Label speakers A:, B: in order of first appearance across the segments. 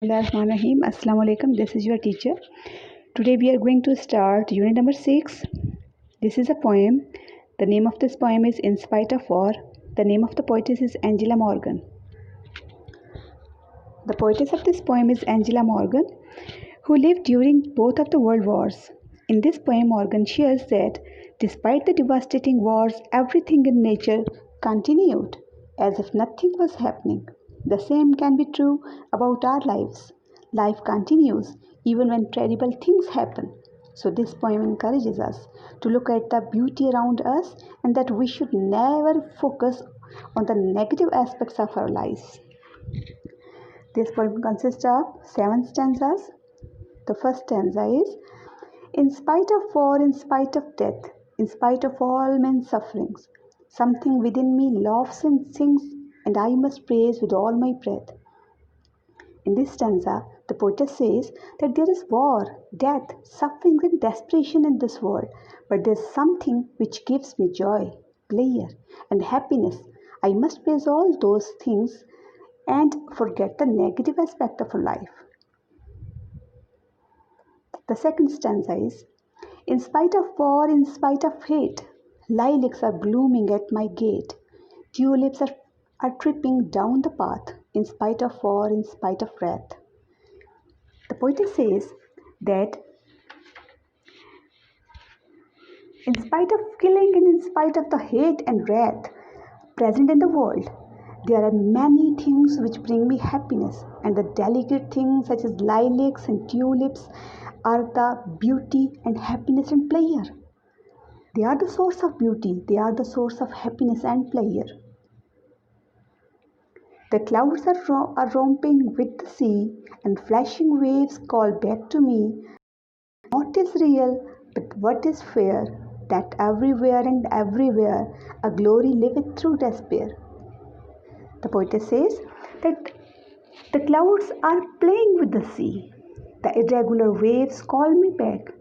A: Bismillahirrahmanirrahim. Assalamu alaikum. This is your teacher. Today we are going to start unit number 6. This is a poem. The name of this poem is In Spite of War. The name of the poetess is Angela Morgan. The poetess of this poem is Angela Morgan, who lived during both of the world wars. In this poem, Morgan shares that despite the devastating wars, everything in nature continued as if nothing was happening. The same can be true about our lives. Life continues even when terrible things happen. So, this poem encourages us to look at the beauty around us and that we should never focus on the negative aspects of our lives. This poem consists of 7 stanzas. The first stanza is In spite of war, in spite of death, in spite of all men's sufferings, something within me laughs and sings, and I must praise with all my breath. In this stanza, the poetess says that there is war, death, suffering, and desperation in this world, but there is something which gives me joy, pleasure, and happiness. I must praise all those things and forget the negative aspect of life. The second stanza is In spite of war, in spite of hate, lilacs are blooming at my gate. Tulips are tripping down the path, in spite of war, in spite of wrath. The poetess says that in spite of killing and in spite of the hate and wrath present in the world, there are many things which bring me happiness, and the delicate things such as lilacs and tulips are the beauty and happiness and pleasure. They are the source of beauty, they are the source of happiness and pleasure. The clouds are romping with the sea, and flashing waves call back to me. What is real, but what is fair, that everywhere and everywhere a glory liveth through despair. The poetess says that the clouds are playing with the sea. The irregular waves call me back,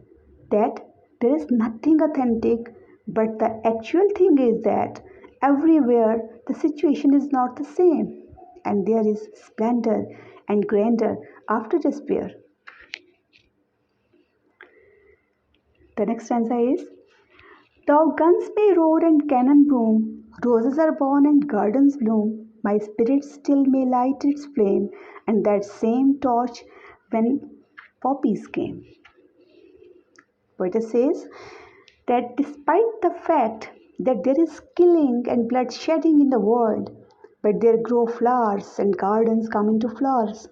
A: that there is nothing authentic, but the actual thing is that everywhere the situation is not the same, and there is splendor and grandeur after despair. The next stanza is Though guns may roar and cannon boom, roses are born and gardens bloom, my spirit still may light its flame, and that same torch when poppies came. Poetess says that despite the fact that there is killing and bloodshedding in the world, but there grow flowers and gardens come into flowers,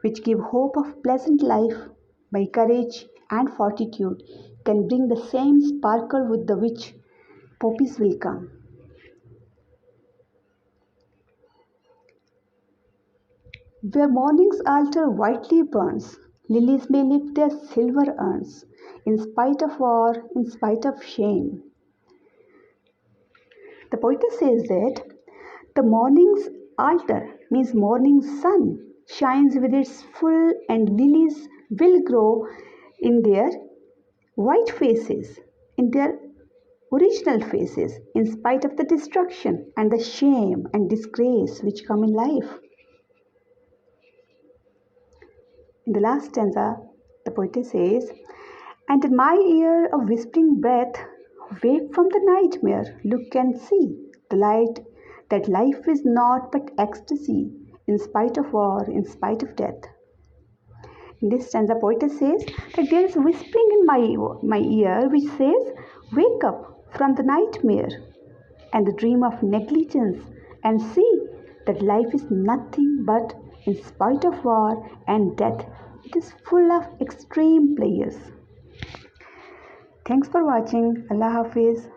A: which give hope of pleasant life. My courage and fortitude can bring the same sparkle with the which poppies will come. Where morning's altar whitely burns, lilies may lift their silver urns, in spite of war, in spite of shame. The poetess says that the morning's altar means morning sun shines with its full, and lilies will grow in their white faces, in their original faces, in spite of the destruction and the shame and disgrace which come in life. In the last stanza, the poetess says, And in my ear a whispering breath, wake from the nightmare, look and see the light that life is naught but ecstasy, in spite of war, in spite of death. In this stanza, poetess says that there is whispering in my ear which says, Wake up from the nightmare and the dream of negligence, and see that life is nothing but, in spite of war and death, it is full of extreme pleasures. Thanks for watching. Allah Hafiz.